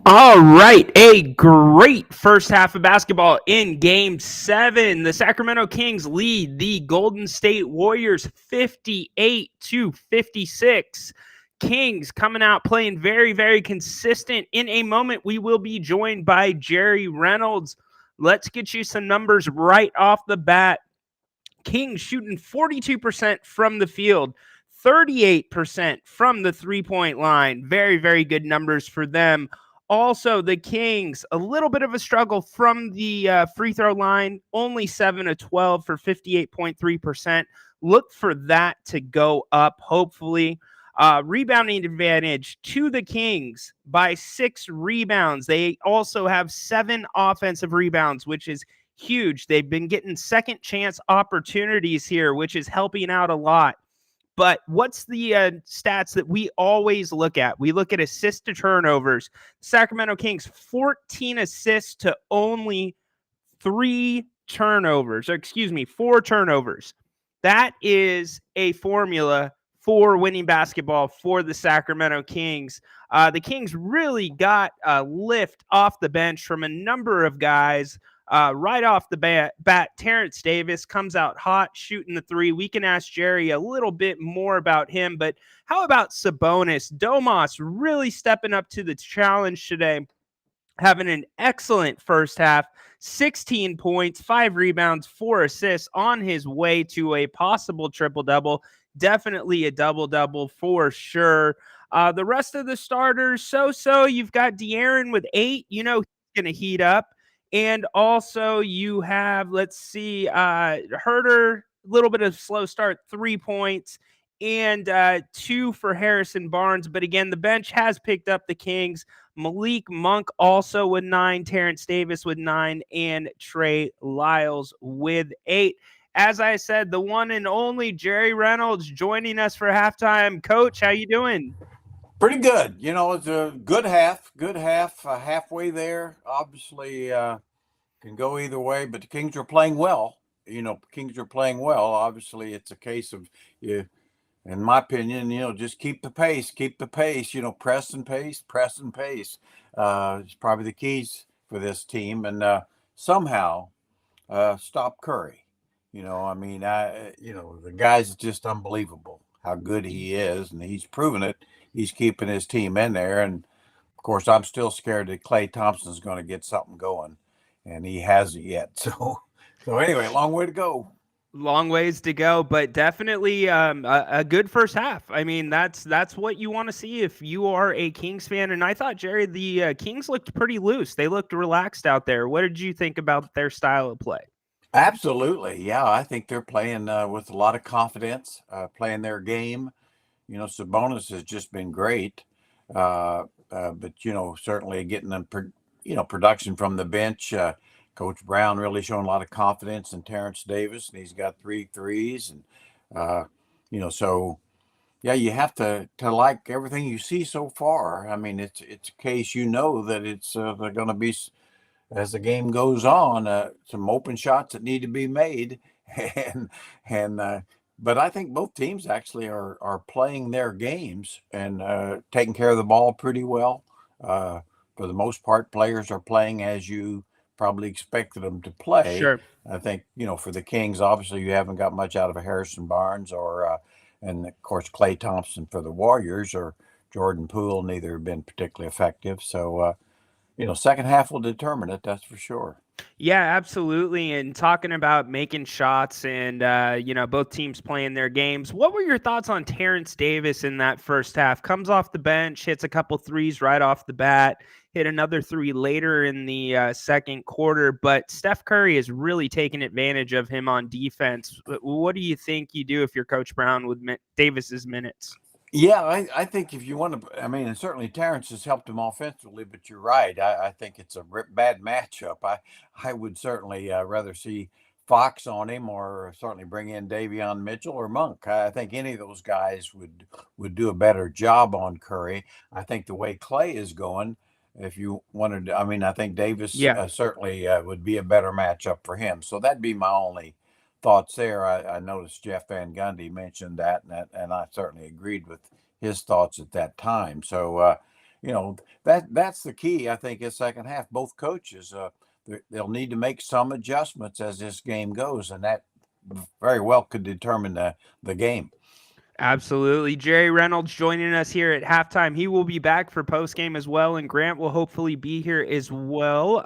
All right, a great first half of basketball in Game 7. The Sacramento Kings lead the Golden State Warriors 58-56. Kings coming out playing very, very consistent. In a moment, we will be joined by Jerry Reynolds. Let's get you some numbers right off the bat. Kings shooting 42% from the field, 38% from the three-point line. Very, very good numbers for them. Also, the Kings, a little bit of a struggle from the free throw line, only 7 of 12 for 58.3%. Look for that to go up, hopefully. Rebounding advantage to the Kings by 6 rebounds. They also have 7 offensive rebounds, which is huge. They've been getting second chance opportunities here, which is helping out a lot. But what's the stats that we always look at? We look at assists to turnovers. Sacramento Kings, 14 assists to only 4 turnovers. That is a formula for winning basketball for the Sacramento Kings. The Kings really got a lift off the bench from a number of guys. Right off the bat, Terrence Davis comes out hot shooting the 3. We can ask Jerry a little bit more about him, but how about Sabonis? Domas really stepping up to the challenge today, having an excellent first half, 16 points, 5 rebounds, 4 assists on his way to a possible triple-double. Definitely a double-double for sure. The rest of the starters, so. You've got De'Aaron with 8. You know he's going to heat up. And also you have, let's see, Herter, a little bit of slow start, 3 points, and 2 for Harrison Barnes. But again, the bench has picked up the Kings. Malik Monk also with 9, Terrence Davis with 9, and Trey Lyles with 8. As I said, the one and only Jerry Reynolds joining us for halftime. Coach, how you doing? Pretty good. It's a good half, halfway there. Obviously, can go either way, but the Kings are playing well. Kings are playing well. Obviously, it's a case of, you, in my opinion, just keep the pace, press and pace. It's probably the keys for this team, and somehow stop Curry. The guy's just unbelievable how good he is, and he's proven it. He's keeping his team in there, and of course, I'm still scared that Klay Thompson's going to get something going, and he hasn't yet. So anyway, long way to go. Long ways to go, but definitely a good first half. I mean, that's what you want to see if you are a Kings fan. And I thought, Jerry, the Kings looked pretty loose. They looked relaxed out there. What did you think about their style of play? Absolutely, yeah. I think they're playing with a lot of confidence, playing their game. Sabonis has just been great, but certainly getting them, production from the bench. Coach Brown really showing a lot of confidence in Terrence Davis, and he's got 3 threes, and so yeah, you have to like everything you see so far. I mean, it's a case that it's they're going to be, as the game goes on, some open shots that need to be made, and but I think both teams actually are playing their games and taking care of the ball pretty well. For the most part, players are playing as you probably expected them to play. Sure. I think for the Kings, obviously you haven't got much out of a Harrison Barnes and of course Klay Thompson for the Warriors, or Jordan Poole. Neither have been particularly effective. So second half will determine it. That's for sure. Yeah, absolutely. And talking about making shots and, both teams playing their games. What were your thoughts on Terrence Davis in that first half? Comes off the bench, hits a couple threes right off the bat, hit another 3 later in the second quarter. But Steph Curry is really taking advantage of him on defense. What do you think you do if you're Coach Brown with Davis's minutes? Yeah, I think if you want to, I mean, and certainly Terrence has helped him offensively, but you're right. I think it's a bad matchup. I would certainly rather see Fox on him, or certainly bring in Davion Mitchell or Monk. I think any of those guys would do a better job on Curry. I think the way Clay is going, if you wanted to, I mean, I think Davis Yeah. certainly would be a better matchup for him. So that'd be my only thoughts there. I noticed Jeff Van Gundy mentioned that, and I certainly agreed with his thoughts at that time. So, that's the key. I think in second half, both coaches they'll need to make some adjustments as this game goes, and that very well could determine the game. Absolutely. Jerry Reynolds joining us here at halftime. He will be back for postgame as well, and Grant will hopefully be here as well.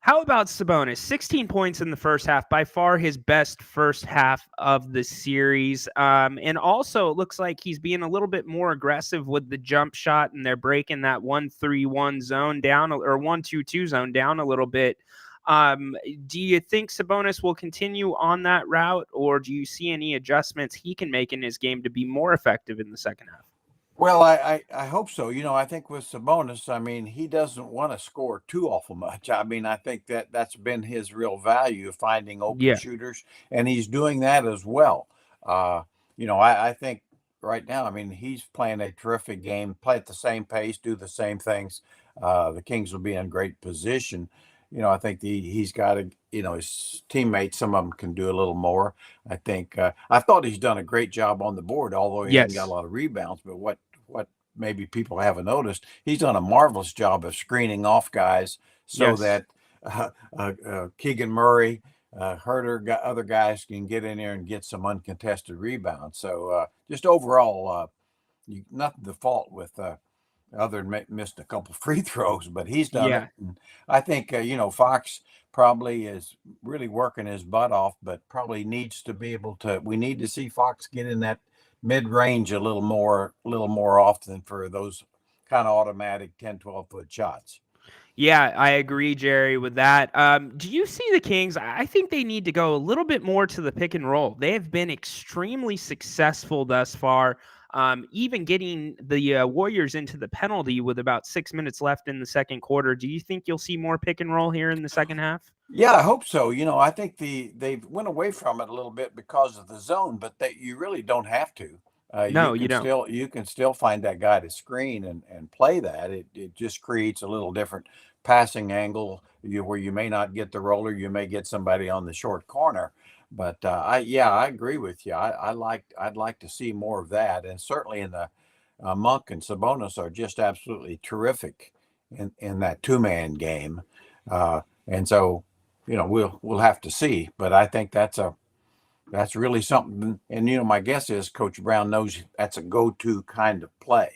How about Sabonis? 16 points in the first half, by far his best first half of the series. And also, it looks like he's being a little bit more aggressive with the jump shot, and they're breaking that 1-3-1 zone down, or 1-2-2 zone down a little bit. Do you think Sabonis will continue on that route, or do you see any adjustments he can make in his game to be more effective in the second half? Well, I hope so. I think with Sabonis, I mean, he doesn't want to score too awful much. I mean, I think that's been his real value, finding open Yeah. shooters, and he's doing that as well. Uh, I think right now, I mean, he's playing a terrific game, play at the same pace, do the same things. The Kings will be in great position. I think he's got his teammates, some of them can do a little more. I think I thought he's done a great job on the board, although he hadn't got a Yes. lot of rebounds. But what maybe people haven't noticed, he's done a marvelous job of screening off guys so Yes. that Keegan Murray, Herter, other guys can get in there and get some uncontested rebounds. So just overall, nothing to fault with other than missed a couple free throws, but he's done it. Yeah. And I think Fox probably is really working his butt off, but probably needs to be able to. We need to see Fox get in that mid range a little more often for those kind of automatic 10, 12-foot shots. Yeah, I agree, Jerry, with that. Do you see the Kings? I think they need to go a little bit more to the pick and roll. They have been extremely successful thus far, even getting the Warriors into the penalty with about 6 minutes left in the second quarter. Do you think you'll see more pick and roll here in the second half? Yeah, I hope so. I think they've went away from it a little bit because of the zone, but that you really don't have to. No, you don't. You can still find that guy to screen and play that. It just creates a little different passing angle where you may not get the roller, you may get somebody on the short corner. But I agree with you. I'd like to see more of that, and certainly in the Monk and Sabonis are just absolutely terrific in that two-man game, and so we'll have to see. But I think that's really something. And my guess is Coach Brown knows that's a go-to kind of play.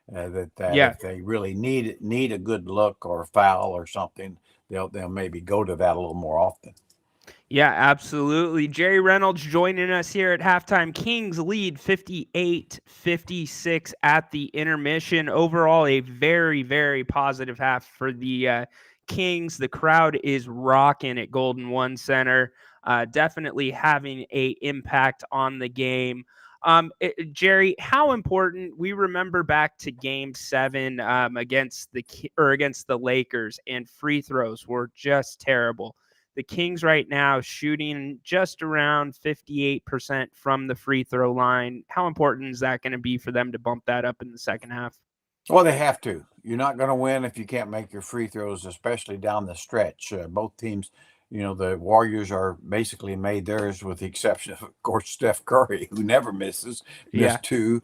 That Yeah. if they really need a good look or a foul or something, they'll maybe go to that a little more often. Yeah, absolutely. Jerry Reynolds joining us here at halftime. Kings lead 58-56 at the intermission. Overall, a very, very positive half for the Kings. The crowd is rocking at Golden One Center, definitely having a impact on the game. Jerry, how important, we remember back to Game 7 against the Lakers, and free throws were just terrible. The Kings right now shooting just around 58% from the free throw line. How important is that going to be for them to bump that up in the second half? Well, they have to. You're not going to win if you can't make your free throws, especially down the stretch. Both teams, the Warriors are basically made theirs, with the exception of course, Steph Curry, who never misses, Yeah. missed two.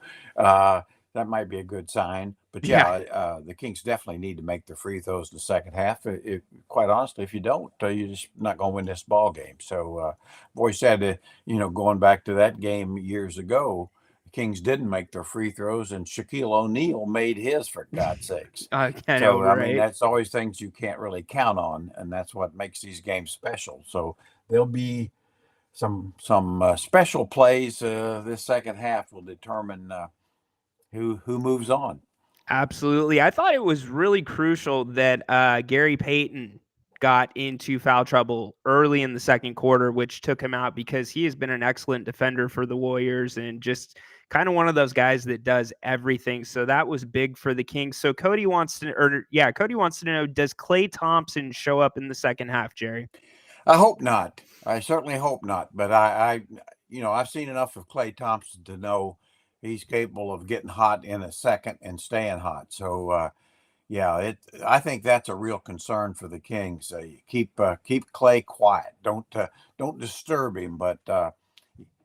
That might be a good sign. But Yeah. the Kings definitely need to make their free throws in the second half. Quite honestly, if you don't, you're just not going to win this ball game. So, boy said, going back to that game years ago, Kings didn't make their free throws, and Shaquille O'Neal made his, for God's sakes. I know, So, I mean, right? that's always things you can't really count on, and that's what makes these games special. So there'll be some special plays. This second half will determine who moves on. Absolutely. I thought it was really crucial that Gary Payton got into foul trouble early in the second quarter, which took him out, because he has been an excellent defender for the Warriors and just kind of one of those guys that does everything. So that was big for the Kings. So Cody wants to know, does Klay Thompson show up in the second half, Jerry? I hope not. I certainly hope not. But I've seen enough of Klay Thompson to know he's capable of getting hot in a second and staying hot. So I think that's a real concern for the Kings. Keep Klay quiet. Don't disturb him. But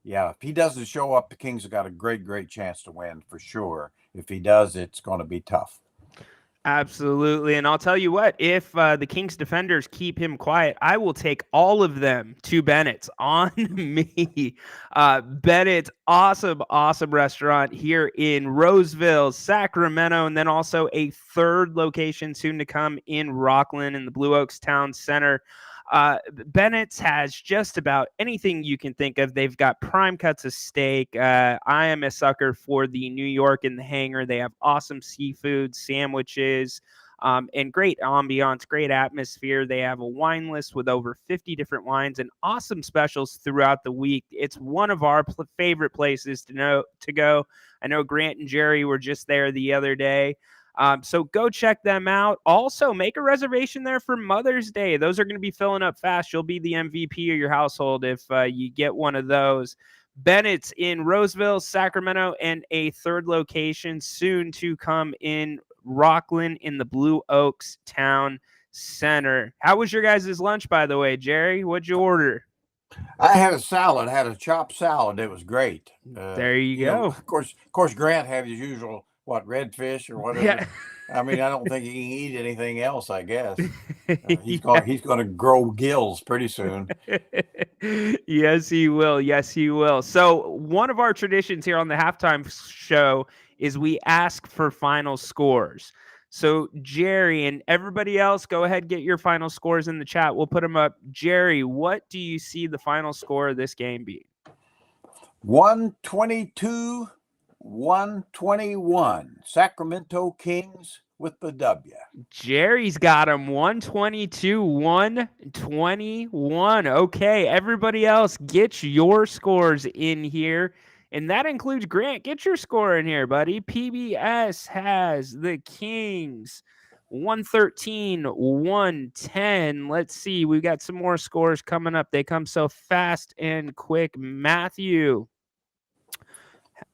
if he doesn't show up, the Kings have got a great chance to win for sure. If he does, it's going to be tough. Absolutely. And I'll tell you what, if the Kings defenders keep him quiet, I will take all of them to Bennett's on me. Bennett's, awesome, awesome restaurant here in Roseville, Sacramento, and then also a third location soon to come in Rockland in the Blue Oaks Town Center. Bennett's has just about anything you can think of. They've got prime cuts of steak. I am a sucker for the New York in the Hangar. They have awesome seafood, sandwiches, and great ambiance, great atmosphere. They have a wine list with over 50 different wines and awesome specials throughout the week. It's one of our favorite places to go. I know Grant and Jerry were just there the other day. So go check them out. Also, make a reservation there for Mother's Day. Those are going to be filling up fast. You'll be the MVP of your household if you get one of those. Bennett's in Roseville, Sacramento, and a third location soon to come in Rockland in the Blue Oaks Town Center. How was your guys' lunch, by the way, Jerry? What'd you order? I had a salad, had a chopped salad. It was great. There you go. Of course, Grant had his usual redfish or whatever. Yeah. I mean, I don't think he can eat anything else. I guess he's going to grow gills pretty soon. Yes, he will. Yes, he will. So one of our traditions here on the halftime show is we ask for final scores. So Jerry and everybody else, go ahead, get your final scores in the chat. We'll put them up. Jerry, what do you see the final score of this game be? 122, 121. Sacramento Kings with the W. Jerry's got him 122, 121. Okay, everybody else, get your scores in here. And that includes Grant. Get your score in here, buddy. PBS has the Kings 113, 110. Let's see. We've got some more scores coming up. They come so fast and quick. Matthew.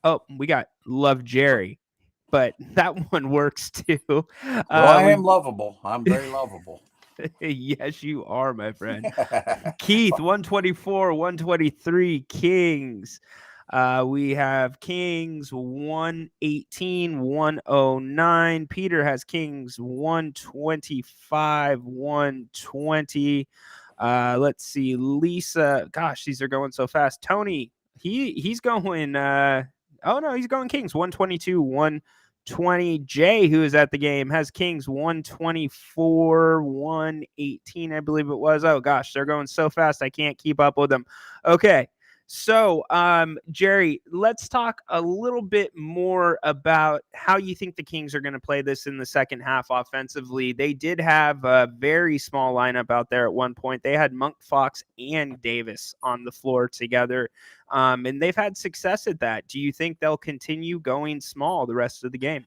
Oh, we got Love Jerry, but that one works too. Well, I am lovable. I'm very lovable. Yes, you are, my friend. Keith, 124, 123, Kings. We have Kings 118, 109. Peter has Kings 125, 120. Let's see. Lisa, gosh, these are going so fast. Tony, he's going he's going Kings 122, 120. Jay, who is at the game, has Kings 124, 118, I believe it was. Oh gosh, they're going so fast I can't keep up with them. Okay. So, Jerry, let's talk a little bit more about how you think the Kings are going to play this in the second half offensively. They did have a very small lineup out there at one point. They had Monk, Fox, and Davis on the floor together, and they've had success at that. Do you think they'll continue going small the rest of the game?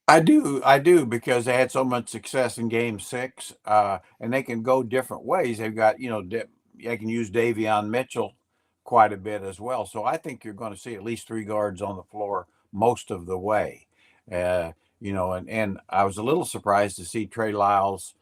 I do, because they had so much success in Game 6, and they can go different ways. They've got, they can use Davion Mitchell quite a bit as well. So I think you're going to see at least 3 guards on the floor most of the way. And I was a little surprised to see Trey Lyles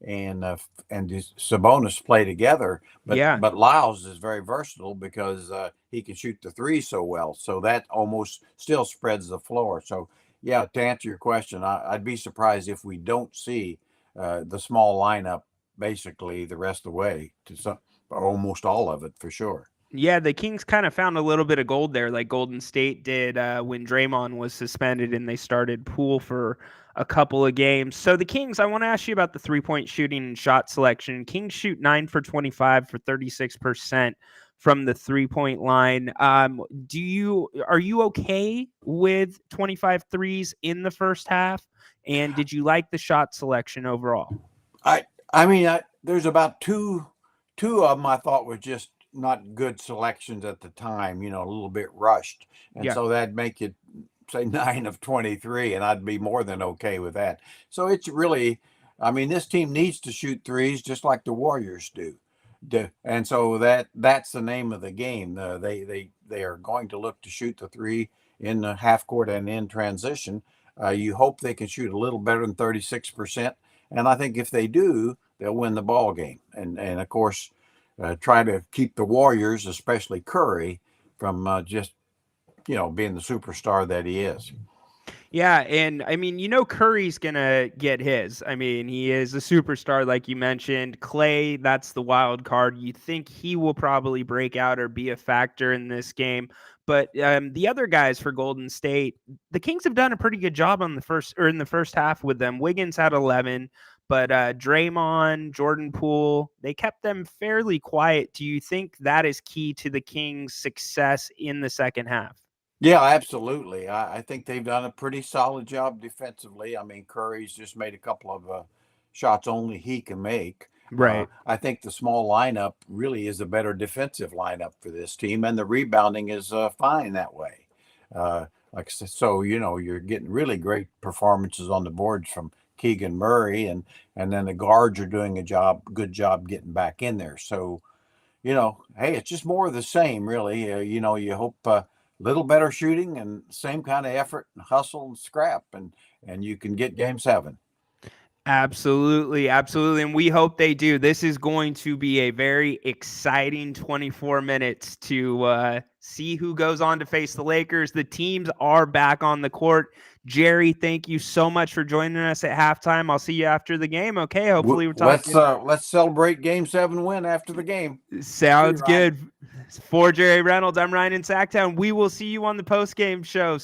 and Sabonis play together. But Lyles is very versatile because he can shoot the three so well. So that almost still spreads the floor. So, yeah, to answer your question, I'd be surprised if we don't see the small lineup basically the rest of the way or almost all of it for sure. Yeah, the Kings kind of found a little bit of gold there, like Golden State did when Draymond was suspended and they started Poole for a couple of games. So the Kings, I want to ask you about the three-point shooting and shot selection. Kings shoot 9 for 25 for 36% from the three-point line. Are you okay with 25 threes in the first half? And did you like the shot selection overall? I mean, there's about two of them I thought were just not good selections at the time, a little bit rushed. And so that'd make it, say, 9 of 23, and I'd be more than okay with that. So it's really, this team needs to shoot threes just like the Warriors do. And so that's the name of the game. They are going to look to shoot the three in the half court and in transition. You hope they can shoot a little better than 36%. And I think if they do, they'll win the ball game. And of course, try to keep the Warriors, especially Curry, from just being the superstar that he is. Yeah, and I mean, Curry's gonna get his. I mean, he is a superstar, like you mentioned. Klay, that's the wild card. You think he will probably break out or be a factor in this game. But the other guys for Golden State, the Kings have done a pretty good job on in the first half with them. Wiggins had 11, but Draymond, Jordan Poole, they kept them fairly quiet. Do you think that is key to the Kings' success in the second half? Yeah, absolutely. I think they've done a pretty solid job defensively. I mean, Curry's just made a couple of shots only he can make. Right. I think the small lineup really is a better defensive lineup for this team, and the rebounding is fine that way. Like I said, so you're getting really great performances on the boards from Keegan Murray, and then the guards are doing good job getting back in there. So hey, it's just more of the same, really. You hope a little better shooting and same kind of effort and hustle and scrap, and you can get game 7. Absolutely, absolutely. And we hope they do. This is going to be a very exciting 24 minutes to see who goes on to face the Lakers. The teams are back on the court. Jerry, thank you so much for joining us at halftime. I'll see you after the game. Okay. Hopefully we're talking. Let's celebrate game 7 win after the game. See you, Sounds Ryan. good. For Jerry Reynolds, I'm Ryan in Sacktown. We will see you on the post game show.